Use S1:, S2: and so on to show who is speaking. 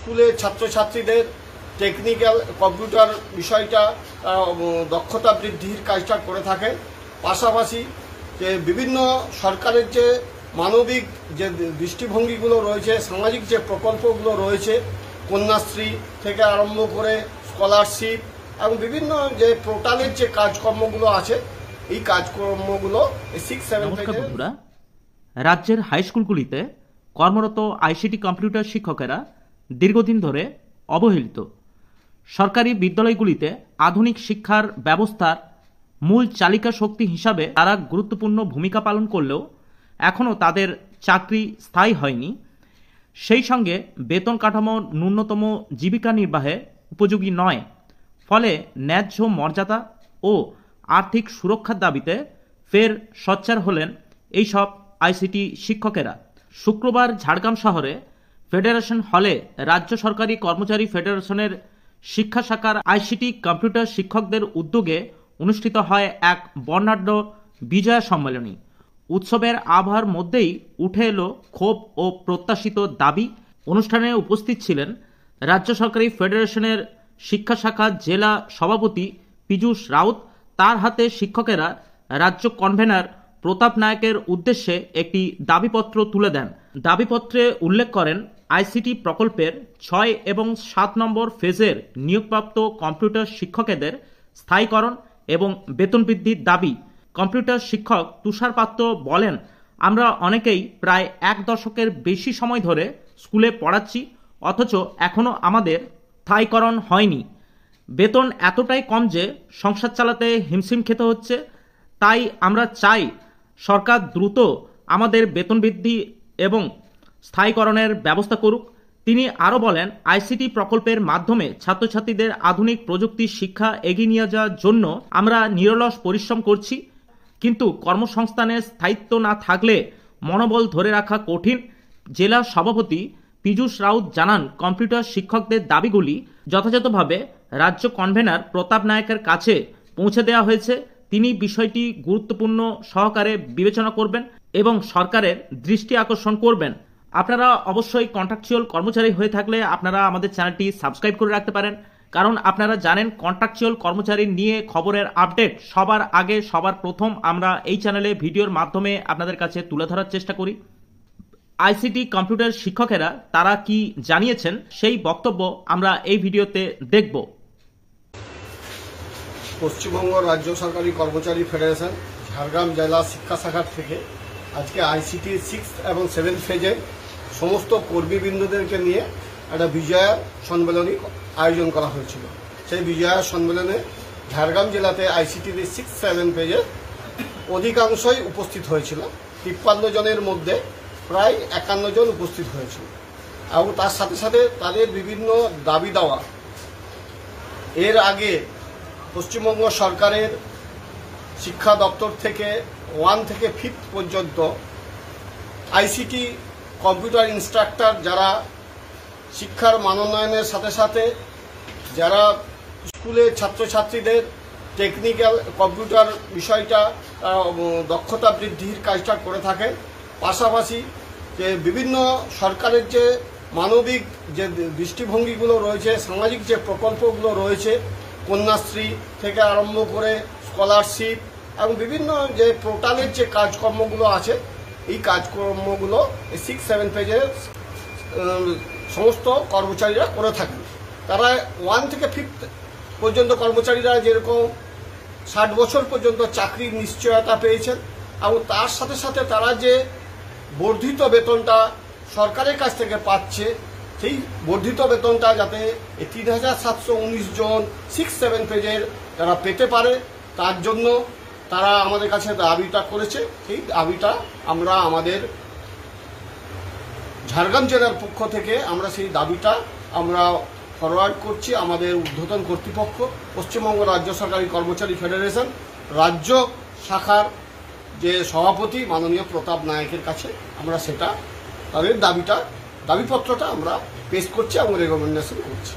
S1: স্কুলে ছাত্রছাত্রীদের technical computer বিষয়টা দক্ষতা বৃদ্ধির কাজটা করে থাকে। পাশাপাশি যে বিভিন্ন সরকারের যে মানবিক যে দৃষ্টিভঙ্গিগুলো রয়েছে, সামাজিক যে প্রকল্পগুলো রয়েছে, কন্যাশ্রী থেকে আরম্ভ করে স্কলারশিপ এবং বিভিন্ন যে পোর্টালের যে কাজকর্মগুলো আছে, এই কাজকর্মগুলো 6-7
S2: রাজ্যের হাই স্কুলগুলিতে কর্মরত আইসিটি কম্পিউটার শিক্ষকেরা দীর্ঘদিন ধরে অবহেলিত। সরকারি বিদ্যালয়গুলিতে আধুনিক শিক্ষার ব্যবস্থার মূল চালিকা শক্তি হিসাবে তারা গুরুত্বপূর্ণ ভূমিকা পালন করলেও এখনও তাদের চাকরি স্থায়ী হয়নি। সেই সঙ্গে বেতন কাঠামো ন্যূনতম জীবিকা নির্বাহে উপযোগী নয়। ফলে ন্যায্য মর্যাদা ও আর্থিক সুরক্ষার দাবিতে ফের সোচ্চার হলেন এইসব আইসিটি শিক্ষকেরা। শুক্রবার ঝাড়গ্রাম শহরে ফেডারেশন হলে রাজ্য সরকারি কর্মচারী ফেডারেশনের শিক্ষা শাখার আইসিটি কম্পিউটার শিক্ষকদের উদ্যোগে অনুষ্ঠিত হয় এক বর্ণাঢ্য বিজয়া সম্মেলনী। উৎসবের আবহাওয়ার মধ্যেই উঠে এলো ক্ষোভ ও প্রত্যাশিত দাবি। অনুষ্ঠানে উপস্থিত ছিলেন রাজ্য সরকারি ফেডারেশনের শিক্ষা শাখা জেলা সভাপতি পীযূষ রাউত। তার হাতে শিক্ষকেরা রাজ্য কনভেনার প্রতাপ নায়কের উদ্দেশ্যে একটি দাবিপত্র তুলে দেন। দাবিপত্রে উল্লেখ করেন আইসিটি প্রকল্পের 6 এবং 7 নম্বর ফেজের নিয়োগপ্রাপ্ত কম্পিউটার শিক্ষকেদের স্থায়ীকরণ এবং বেতন বৃদ্ধির দাবি। কম্পিউটার শিক্ষক তুষার পাত্র বলেন, আমরা অনেকেই প্রায় 1 দশকের বেশি সময় ধরে স্কুলে পড়াচ্ছি, অথচ এখনও আমাদের স্থায়ীকরণ হয়নি। বেতন এতটাই কম যে সংসার চালাতে হিমশিম খেতে হচ্ছে। তাই আমরা চাই সরকার দ্রুত আমাদের বেতন বৃদ্ধি এবং স্থায়ীকরণের ব্যবস্থা করুক। তিনি আরও বলেন, আইসিটি প্রকল্পের মাধ্যমে ছাত্রছাত্রীদের আধুনিক প্রযুক্তি শিক্ষা এগিয়ে নিয়ে যাওয়ার জন্য আমরা নিরলস পরিশ্রম করছি, কিন্তু কর্মসংস্থানের স্থায়িত্ব না থাকলে মনোবল ধরে রাখা কঠিন। জেলা সভাপতি পীযূষ রাউত জানান, কম্পিউটার শিক্ষকদের দাবিগুলি যথাযথভাবে রাজ্য কনভেনার প্রতাপ নায়কের কাছে পৌঁছে দেওয়া হয়েছে। তিনি বিষয়টি গুরুত্বপূর্ণ সহকারে বিবেচনা করবেন এবং সরকারের দৃষ্টি আকর্ষণ করবেন। আপনারা অবশ্যই কন্ট্রাকচুয়াল কর্মচারী হয়ে থাকলে আপনারা আমাদের চ্যানেলটি সাবস্ক্রাইব করে রাখতে পারেন, কারণ আপনারা জানেন কন্ট্রাকচুয়াল কর্মচারী নিয়ে খবরের আপডেট সবার আগে সবার প্রথম আমরা এই চ্যানেলে ভিডিওর মাধ্যমে আপনাদের কাছে তুলে ধরার চেষ্টা করি। আইসিটি কম্পিউটার শিক্ষকেরা তারা কি জানিয়েছেন সেই বক্তব্য আমরা এই ভিডিওতে দেখব।
S1: পশ্চিমবঙ্গ রাজ্য সরকারি কর্মচারী ফেডারেশন ঝাড়গ্রাম জেলা শিক্ষা শাখার থেকে আজকে আইসিটি 6 এবং 7 ফেজের সমস্ত কর্মীবৃন্দদেরকে নিয়ে একটা বিজয়া সম্মেলনী আয়োজন করা হয়েছিল। সেই বিজয়া সম্মেলনে ঝাড়গ্রাম জেলাতে আইসিটির 6-7 ফেজের অধিকাংশই উপস্থিত হয়েছিল। 53 জনের মধ্যে প্রায় 51 জন উপস্থিত হয়েছিল এবং তার সাথে সাথে তাদের বিভিন্ন দাবি দেওয়া। এর আগে পশ্চিমবঙ্গ সরকারের শিক্ষা দপ্তর থেকে 1 থেকে 5 পর্যন্ত আইসিটি কম্পিউটার ইনস্ট্রাক্টর যারা শিক্ষার মানোন্নয়নের সাথে সাথে যারা স্কুলে ছাত্রছাত্রীদের টেকনিক্যাল কম্পিউটার বিষয়টা দক্ষতা বৃদ্ধির কাজটা করে থাকে। পাশাপাশি যে বিভিন্ন সরকারের যে মানবিক যে দৃষ্টিভঙ্গিগুলো রয়েছে, সামাজিক যে প্রকল্পগুলো রয়েছে, কন্যাশ্রী থেকে আরম্ভ করে স্কলারশিপ এবং বিভিন্ন যে পোর্টালের যে কাজকর্মগুলো আছে, এই কাজকর্মগুলো 6-7 পেজের সমস্ত কর্মচারীরা করে থাকেন। তারা 1 থেকে 5 পর্যন্ত কর্মচারীরা যেরকম 60 বছর পর্যন্ত চাকরির নিশ্চয়তা পেয়েছেন এবং তার সাথে সাথে তারা যে বর্ধিত বেতনটা সরকারের কাছ থেকে পাচ্ছে, সেই বর্ধিত বেতনটা যাতে 3719 জন 6-7 পেজের তারা পেতে পারে, তার জন্য তারা আমাদের কাছে দাবিটা করেছে। সেই দাবিটা আমরা আমাদের ঝাড়গ্রাম জেলার পক্ষ থেকে আমরা সেই দাবিটা আমরা ফরওয়ার্ড করছি আমাদের ঊর্ধ্বতন কর্তৃপক্ষ পশ্চিমবঙ্গ রাজ্য সরকারি কর্মচারী ফেডারেশন রাজ্য শাখার যে সভাপতি মাননীয় প্রতাপ নায়কের কাছে আমরা সেটা তাদের দাবিপত্রটা আমরা পেশ করছি এবং রেকমেন্ডেশন করছি।